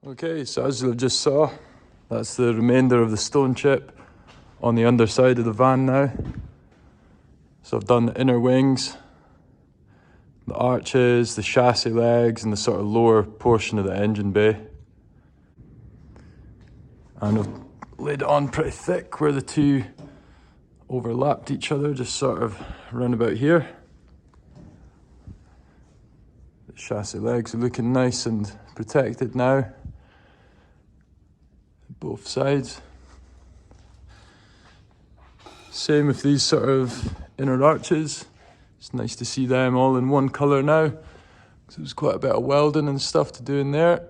Okay, so as you just saw, that's the remainder of the stone chip on the underside of the van now. So I've done the inner wings, the arches, the chassis legs, and the sort of lower portion of the engine bay. And I've laid it on pretty thick where the two overlapped each other, just sort of round about here. The chassis legs are looking nice and protected now. Both sides. Same with these sort of inner arches. It's nice to see them all in one colour now, because there's quite a bit of welding and stuff to do in there.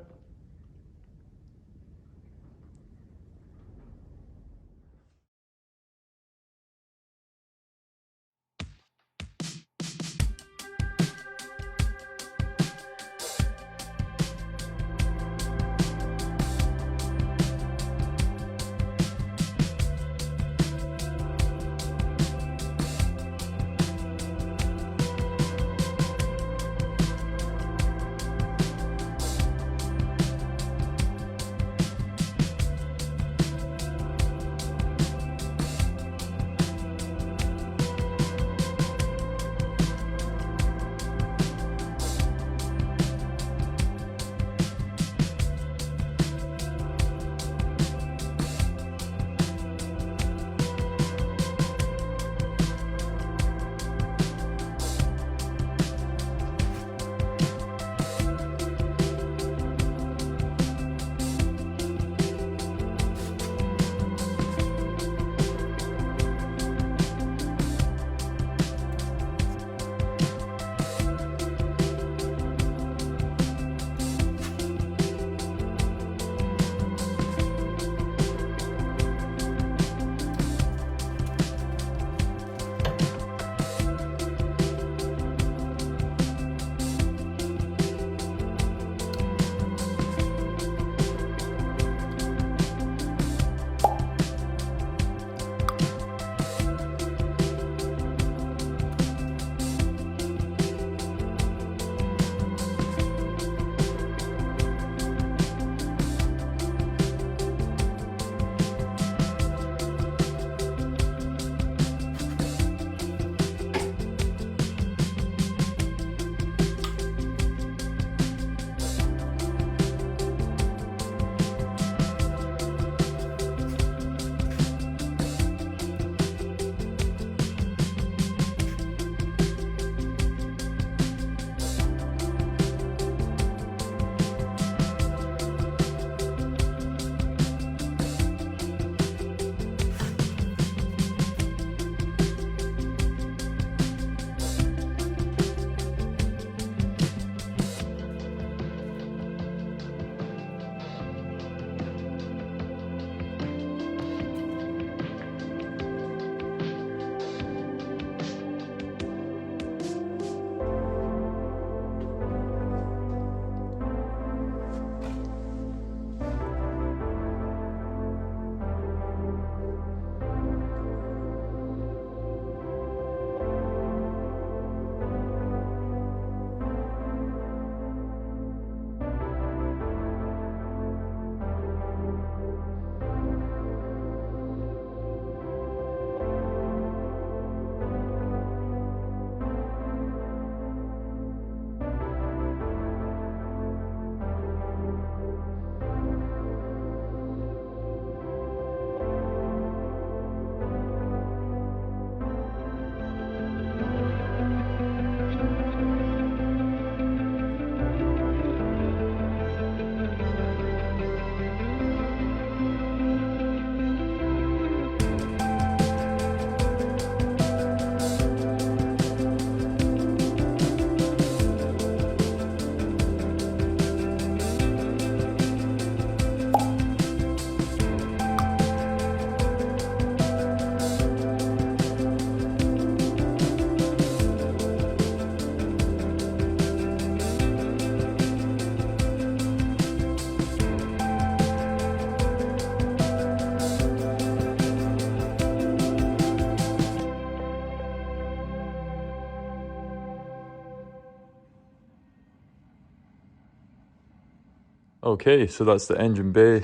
Okay, so that's the engine bay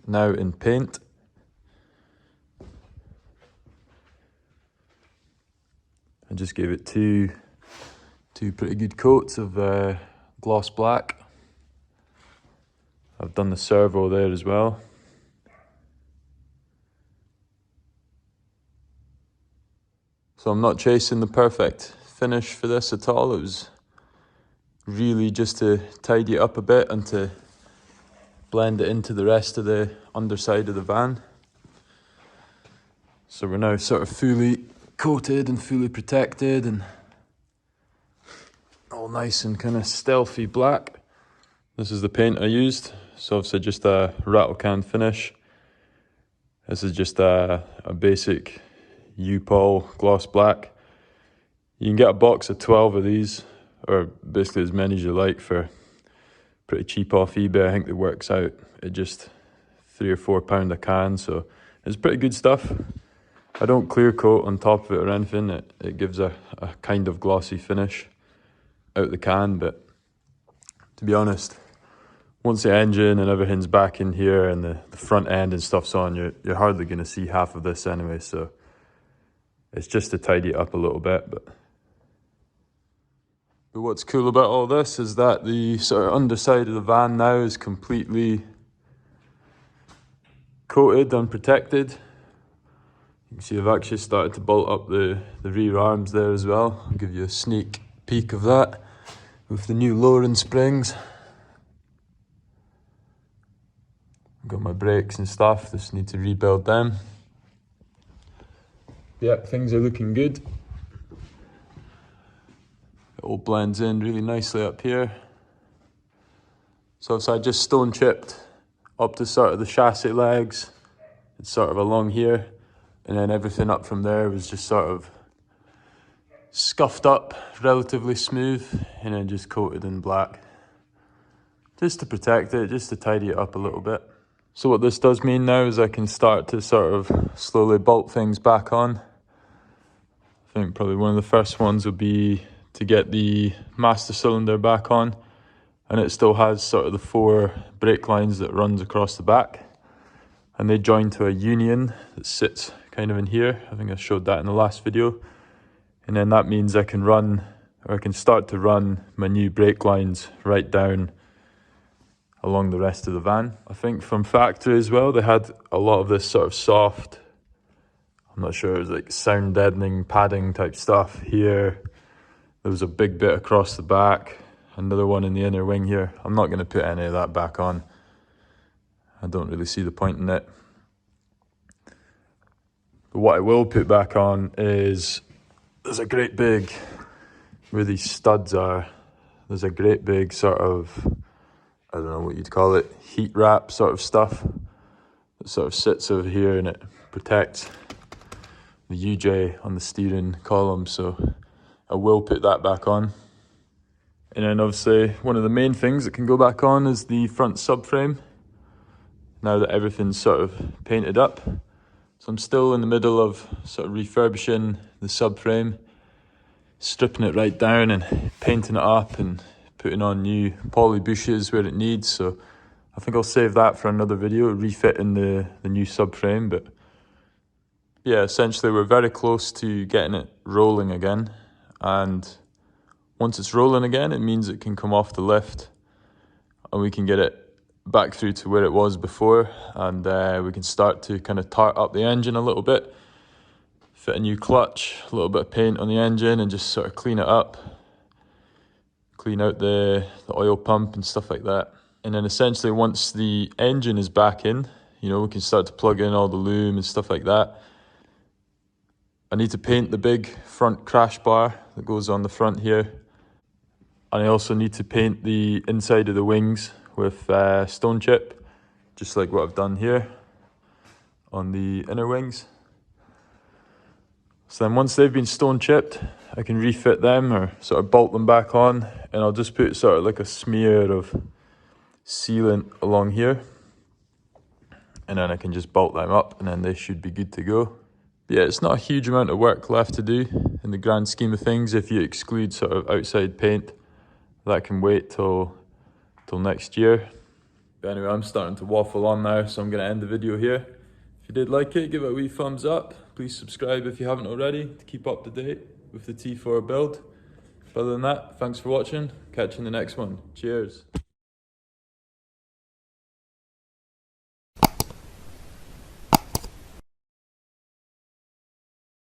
now in paint. I just gave it two pretty good coats of gloss black. I've done the servo there as well. So I'm not chasing the perfect finish for this at all. It was really just to tidy it up a bit and to blend it into the rest of the underside of the van. So we're now sort of fully coated and fully protected and all nice and kind of stealthy black. This is the paint I used. So obviously just a rattle can finish. This is just a basic U-Pol gloss black. You can get a box of 12 of these, or basically as many as you like, for pretty cheap off eBay. I think it works out at just £3 or £4 a can, so it's pretty good stuff. I don't clear coat on top of it or anything. It gives a kind of glossy finish out the can, but to be honest, once the engine and everything's back in here and the front end and stuff's on, you're hardly going to see half of this anyway, so it's just to tidy it up a little bit. But what's cool about all this is that the sort of underside of the van now is completely coated and protected. You can see I've actually started to bolt up the rear arms there as well. I'll give you a sneak peek of that with the new lowering springs. I've got my brakes and stuff, just need to rebuild them. Yep, things are looking good. It all blends in really nicely up here. So I just stone chipped up to sort of the chassis legs. It's sort of along here. And then everything up from there was just sort of scuffed up, relatively smooth, and then just coated in black. Just to protect it, just to tidy it up a little bit. So what this does mean now is I can start to sort of slowly bolt things back on. I think probably one of the first ones would be to get the master cylinder back on, and it still has sort of the 4 brake lines that runs across the back, and they join to a union that sits kind of in here. I think I showed that in the last video, and then that means I can run, or I can start to run my new brake lines right down along the rest of the van. I think from factory as well, they had a lot of this sort of soft, I'm not sure, it was like sound deadening padding type stuff here. There was a big bit across the back, another one in the inner wing here. I'm not going to put any of that back on. I don't really see the point in it. But what I will put back on is, there's a great big, where these studs are, there's a great big sort of, I don't know what you'd call it, heat wrap sort of stuff that sort of sits over here, and it protects the UJ on the steering column, so I will put that back on. And then obviously one of the main things that can go back on is the front subframe, now that everything's sort of painted up. So I'm still in the middle of sort of refurbishing the subframe, stripping it right down and painting it up and putting on new poly bushes where it needs. So I think I'll save that for another video, refitting the new subframe. But yeah, essentially we're very close to getting it rolling again. And once it's rolling again, it means it can come off the lift and we can get it back through to where it was before, and we can start to kind of tart up the engine a little bit, fit a new clutch, a little bit of paint on the engine, and just sort of clean it up, clean out the oil pump and stuff like that. And then essentially once the engine is back in, you know, we can start to plug in all the loom and stuff like that. I need to paint the big front crash bar that goes on the front here, and I also need to paint the inside of the wings with stone chip, just like what I've done here on the inner wings. So then once they've been stone chipped, I can refit them or sort of bolt them back on, and I'll just put sort of like a smear of sealant along here, and then I can just bolt them up, and then they should be good to go. But yeah, it's not a huge amount of work left to do in the grand scheme of things. If you exclude sort of outside paint, that can wait till next year. But anyway, I'm starting to waffle on now, so I'm going to end the video here. If you did like it, give it a wee thumbs up. Please subscribe if you haven't already to keep up to date with the T4 build. But other than that, thanks for watching. Catch you in the next one. Cheers.